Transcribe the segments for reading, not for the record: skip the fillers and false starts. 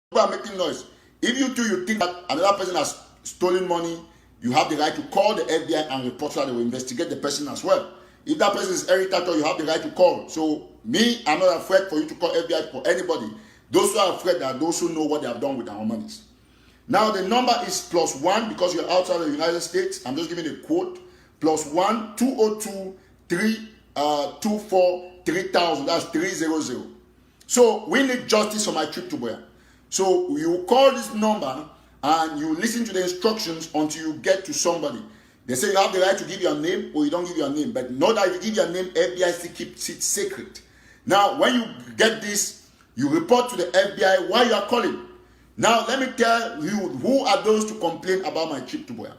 people are making noise. If you too, you think that another person has stolen money, you have the right to call the FBI and report that they will investigate the person as well. If that person is Eric Tataw, you have the right to call. So me, I'm not afraid for you to call FBI for anybody. Those who are afraid are those who know what they have done with our monies. Now the number is +1 because you're outside the United States. I'm just giving a quote. +1 202 324 3000. That's 300. So we need justice for my trip to Boya. So you call this number and you listen to the instructions until you get to somebody. They say you have the right to give your name or you don't give your name. But know that if you give your name, FBI still keeps it secret. Now, when you get this, you report to the FBI why you are calling. Now, let me tell you who are those to complain about my trip to Boya.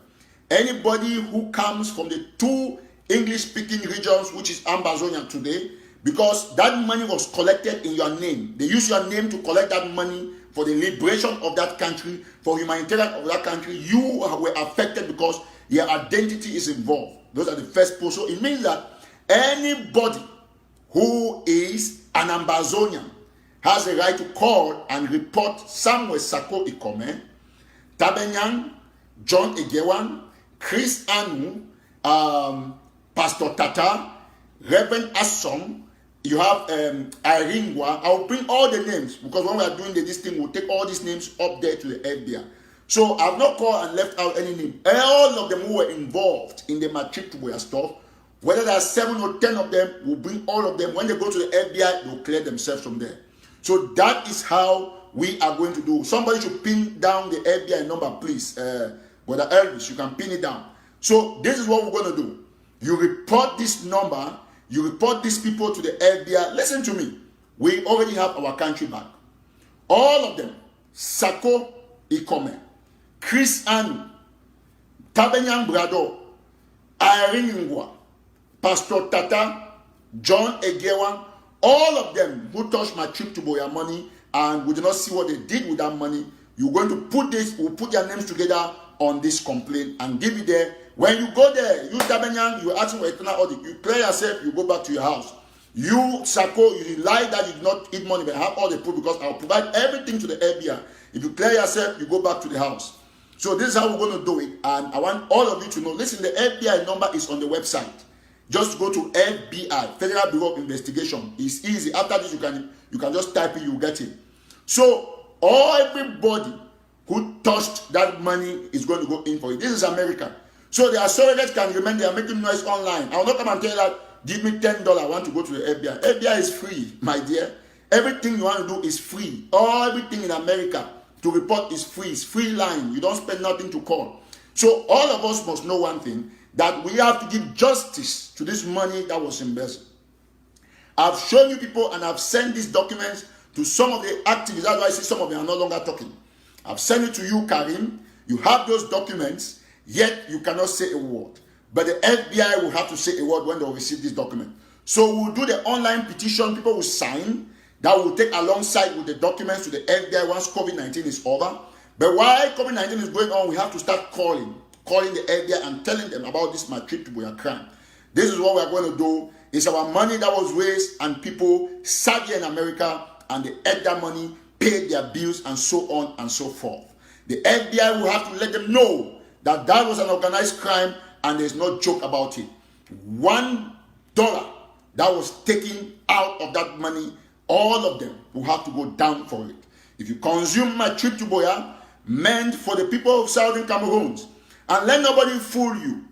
Anybody who comes from the 2 English-speaking regions, which is Ambazonia today, because that money was collected in your name. They use your name to collect that money for the liberation of that country, for humanitarian of that country. You were affected because your identity is involved. Those are the first post. So it means that anybody who is an Ambazonian has a right to call and report Samuel Sako Ikome, Tabenyang, John Egewan, Chris Anu, Pastor Tataw, Reverend Asom. You have Iringwa. I'll bring all the names because when we are doing this thing, we'll take all these names up there to the FBI. So I've not called and left out any name. All of them who were involved in the matric to wear stuff, whether there are 7 or 10 of them, we'll bring all of them. When they go to the FBI, they'll clear themselves from there. So that is how we are going to do. Somebody should pin down the FBI number, please. Brother Elvis, you can pin it down. So this is what we're going to do. You report this number. You report these people to the FBI. Listen to me. We already have our country back. All of them. Sako Ikome, Chris Anu, Tabenyang Brado, Irene Ngwa, Pastor Tataw, John Egewan, all of them who touched my trip to Boya money and we did not see what they did with that money. You're going to put this, we'll put their names together on this complaint and give it there. When you go there, you Tabenyang, you ask for eternal audit. You clear yourself, you go back to your house. You, Sako, you lie that you did not eat money, but have all the proof because I'll provide everything to the FBI. If you clear yourself, you go back to the house. So this is how we're going to do it. And I want all of you to know, listen, the FBI number is on the website. Just go to FBI, Federal Bureau of Investigation. It's easy. After this, you can just type it, you get it. So everybody who touched that money is going to go in for it. This is America. So the surrogates can remember they are making noise online. I will not come and tell you that, give me $10, I want to go to the FBI. FBI is free, my dear. Everything you want to do is free. Everything in America to report is free. It's free line. You don't spend nothing to call. So all of us must know one thing, that we have to give justice to this money that was embezzled. I've shown you people and I've sent these documents to some of the activists. That's why I see some of them are no longer talking. I've sent it to you, Karim. You have those documents, yet you cannot say a word. But the FBI will have to say a word when they will receive this document. So we'll do the online petition. People will sign. That will take alongside with the documents to the FBI once COVID-19 is over. But while COVID-19 is going on, we have to start calling the FBI and telling them about this my trip to Boya crime. This is what we are going to do. It's our money that was raised and people sat here in America and they ate that money, paid their bills and so on and so forth. The FBI will have to let them know that that was an organized crime and there's no joke about it. $1 that was taken out of that money, all of them will have to go down for it. If you consume my trip to Boya, meant for the people of Southern Cameroon, and let nobody fool you.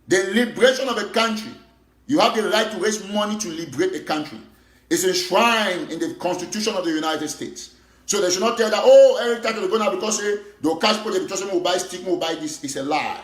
The liberation of a country, you have the right to raise money to liberate a country. It's enshrined in the Constitution of the United States. So they should not tell that, oh, Eric Tataw is going to because they'll cash for the because will buy stick, will buy this. It's a lie.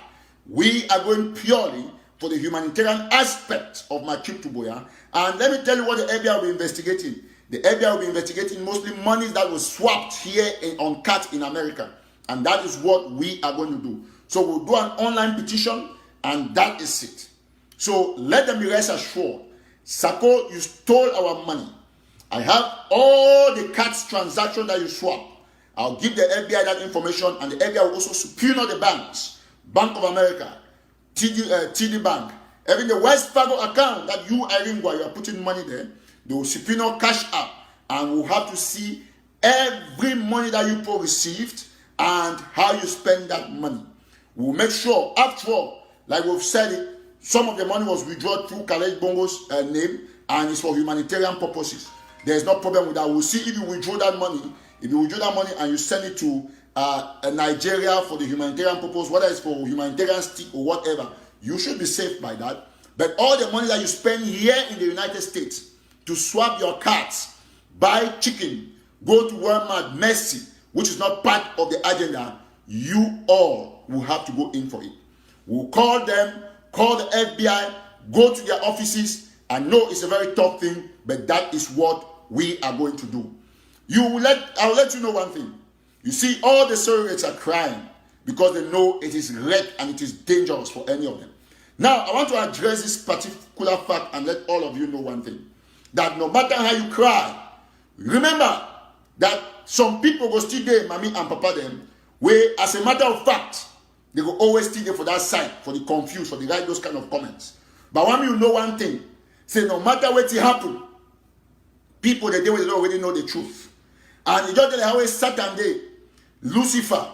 We are going purely for the humanitarian aspect of my trip to Boya. And let me tell you what the FBI will be investigating. The FBI will be investigating mostly monies that was swapped here on CAT in America. And that is what we are going to do. So we'll do an online petition, and that is it. So let them be rest assured. Sako, you stole our money. I have all the CAT's transactions that you swapped. I'll give the FBI that information, and the FBI will also subpoena the banks. Bank of America, TD Bank, even the West Fargo account that you, Irene, while you are putting money there, they will subpoena cash up, and we'll have to see every money that you received and how you spend that money. We'll make sure, after all, like we've said it, some of the money was withdrawn through Khaled Bongo's name and it's for humanitarian purposes. There's no problem with that. We'll see if you withdraw that money. If you withdraw that money and you send it to Nigeria for the humanitarian purpose, whether it's for humanitarian stick or whatever, you should be safe by that. But all the money that you spend here in the United States to swap your cards, buy chicken, go to Walmart, Messi, which is not part of the agenda, you all will have to go in for it. We'll call them, call the FBI, go to their offices. I know it's a very tough thing, but that is what we are going to do. I'll let you know one thing. You see, all the surrogates are crying because they know it is wreck and it is dangerous for any of them. Now, I want to address this particular fact and let all of you know one thing. That no matter how you cry, remember that some people go still there, mommy and papa them, where as a matter of fact, they go always still there for that side, for the confused, for the write those kind of comments. But when you know one thing, say no matter what it happen, people they don't already know the truth. And you just tell how Satan day, Lucifer,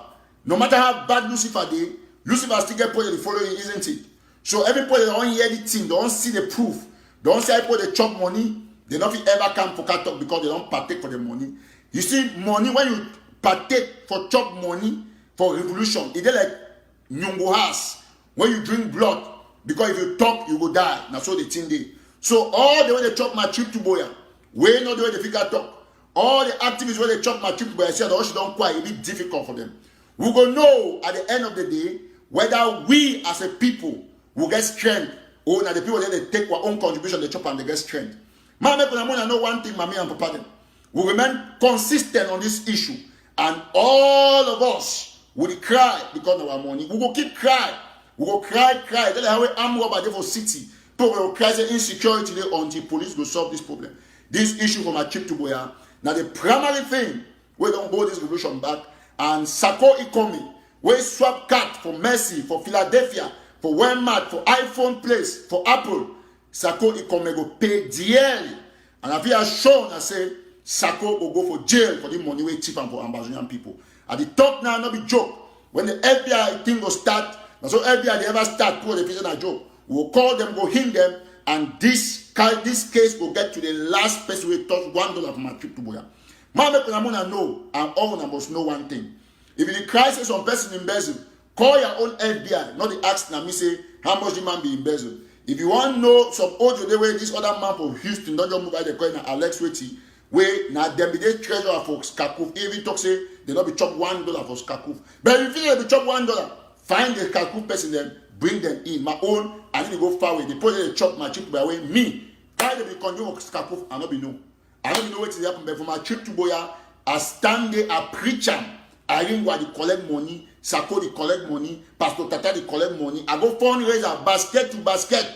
no matter how bad Lucifer day, Lucifer still get put in the following, isn't it? So everybody don't hear the thing, don't see the proof, don't say people they chop money, they don't ever come for cat talk because they don't partake for the money. You see, money when you partake for chop money for revolution, it is like nyungo has when you drink blood because if you talk you will die. That's what the thing dey. So all the way they chop my trip to Boya, way not the way they figure talk. All the activists where they chop my trip to Boya, say that she don't quite, it be difficult for them. We go know at the end of the day whether we as a people will get strength or now the people that they take our own contribution, they chop and they get strength. I know one thing, mommy and papa them. We remain consistent on this issue, and all of us will cry because of our money. We will keep crying. We will cry. Tell them how we arm robber for city. People will cry say insecurity until police will solve this problem. This issue from a trip to Boya. Now the primary thing, we don't hold this revolution back, and Sako economy, we swap card for Messi, for Philadelphia, for Walmart, for iPhone Place, for Apple. Sako economy go pay dearly. And if you are shown, I say, Sako will go for jail for the money we cheap and for Ambazonian people. At the top now, not be joke. When the FBI thing will start, that's what FBI they ever start, put the person a joke. We will call them, go hit them, and this case will get to the last person who touch $1 from my trip to Boya. Mama Kunamuna know, and all of them must know one thing. If in the crisis on person embezzle, call your own FBI, not the ask now me say how much the man be embezzled. If you want to know some audio the way this other man from Houston, don't just move by the coin Alex Wetty, where now them be the treasurer for Skakoof. Even talk say they not be chop $1 for Skakoof. But if you think they be chop $1, find the Skakoof person then bring them in. My own, I need to go far away. The person they chop my trip by way me. I they be control for Skakoof and not be know. I don't know what is happening. But for my trip to Boya, I stand there, I preach them. I ring where they collect money. Sako they collect money, Pastor Tataw they collect money. I go fundraiser basket to basket,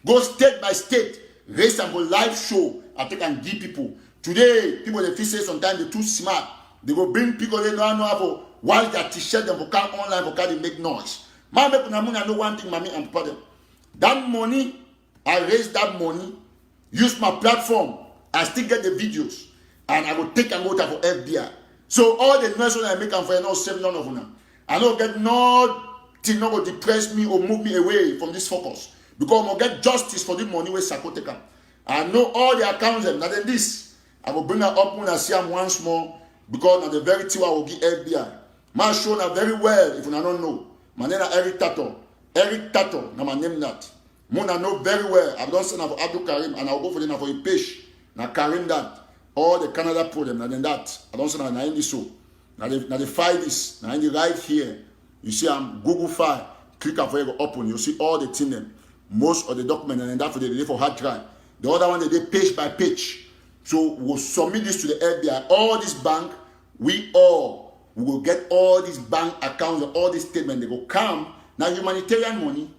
go state by state, raise some for live show. I take and give people. Today, people they feel say sometimes they're too smart. They go bring people they don't know how to while their t-shirt them for come online for they make noise. Man, make una know one thing, mommy and papa them. That money, I raise that money, use my platform, I still get the videos, and I will take and go to for FBI. So all the noise I make and for you know save none of them. I don't get nothing not going to depress me or move me away from this focus. Because I'm going to get justice for the money where Sako take. I know all the accounts them. Now then this, I will bring her up when I see them once more. Because now the very thing I will give FBI. Man show now very well if you don't know. My name is Eric Tataw. Eric Tataw, now my name that. Mona know very well. I've done something for Abdul Karim and I'll go for them for a page. Now Karim that. All the Canada problem, now then that. I don't say now in this show. Now the file is now in the right here. You see I'm Google file. Click on where you go open. You see all the thing them. Most of the document and then that for the for hard drive. The other one they page by page. So we'll submit this to the FBI. All this bank, we will get all these bank accounts and all these statements. They will come. Now humanitarian money,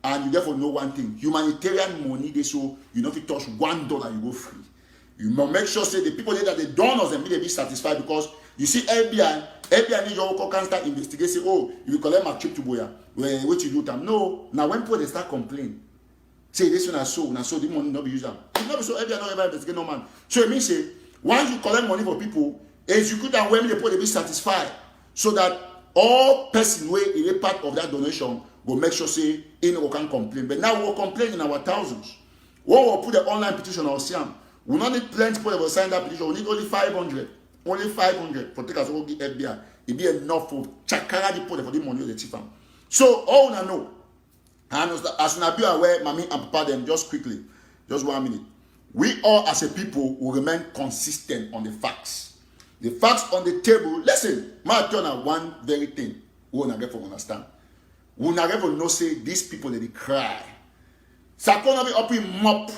and you therefore know one thing. Humanitarian money, they so you know if you touch $1, you go free. You must make sure say the people there that they donors them they be satisfied because you see FBI need your local can start investigate say oh if you collect my trip to Boya what you do them no now when people they start complaining say this one so the money not be used up it's not so FBI not ever investigate no man so it means say once you collect money for people execute and when they put they be satisfied. So that all person wey is a part of that donation will make sure say we can complain. But now we'll complain in our thousands. When we'll put the online petition on Siam, we don't need plenty people that will sign that petition. We need only 500. Only 500 for take us all the FBI. It be enough for chakara the people for the money of the chief. So all I know, and as soon as be aware, mommy and papa them just quickly, just 1 minute. We all as a people will remain consistent on the facts. The facts on the table. Listen, my turn at one very thing. We will not get to understand. We will not get to know say these people they cry. Sako not be up in mop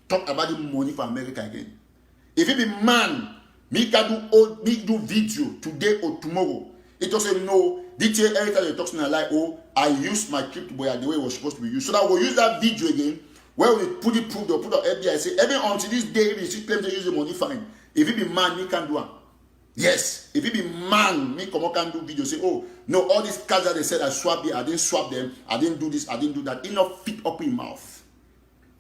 talk about the money for America again. If it be man, me can do video today or tomorrow. It will say no. DJ every time they talk to me like, oh, I used my crypto boy the way it was supposed to be used. So that we'll use that video again. Where we put it proof, they'll put the FBI say, even until this day, if you claim to use the money, fine. If it be man, me can do it. Yes. If it be man, me come on can do video. Say, oh, no, all these cards that they said I swapped it, I didn't swap them, I didn't do this, I didn't do that. It not fit up in mouth.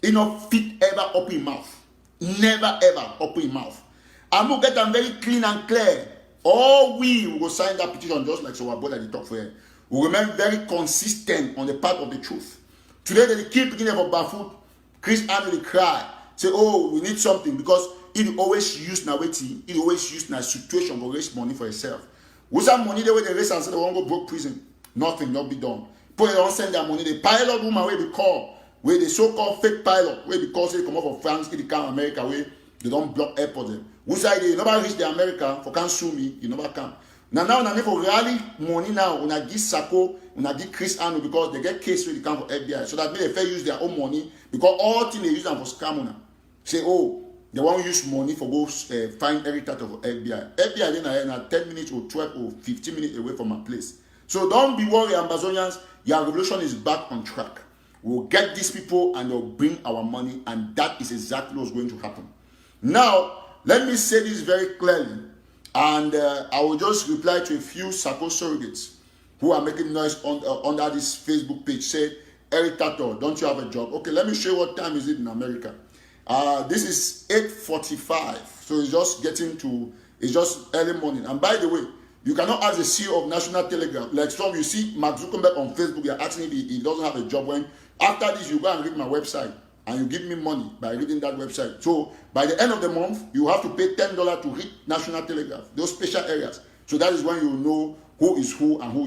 It not fit ever up in mouth. Never ever up in mouth. And we'll get them very clean and clear. All we will sign that petition just like so our brother they talk for here. We remain very consistent on the part of the truth. Today they keep picking up for barefoot. Chris Arnold they cry. Say, oh, we need something because he always use na waiting, he always use na situation to raise money for himself. What's that money they way they raise and say they won't go broke prison? Nothing, not be done. People they don't send their money. The pilot woman where they call, where the so-called fake pilot, where because they come up from France, they come America where they don't block airport them. Which side they never reach the America for can sue me, you never can. Now na for rally money now, when I give Sako, when I give Chris Arnold because they get case where they come for FBI. So that means they fair use their own money because all things they use them for scam now. Say, oh, they want to use money for go find every type of FBI. FBI then are 10 minutes or 12 or 15 minutes away from my place. So don't be worried, Amazonians. Your revolution is back on track. We'll get these people and they'll bring our money, and that is exactly what's going to happen. Now, let me say this very clearly, and I will just reply to a few Sako surrogates who are making noise under this Facebook page. Say, Eric Tataw, don't you have a job? Okay, let me show you what time is it in America. This is 8:45, so it's just it's just early morning. And by the way, you cannot ask the CEO of National Telegraph, like some you see Mark Zuckerberg on Facebook, you're asking if he doesn't have a job. When after this, you go and read my website, and you give me money by reading that website. So by the end of the month, you have to pay $10 to read National Telegraph, those special areas. So that is when you know who is who and who is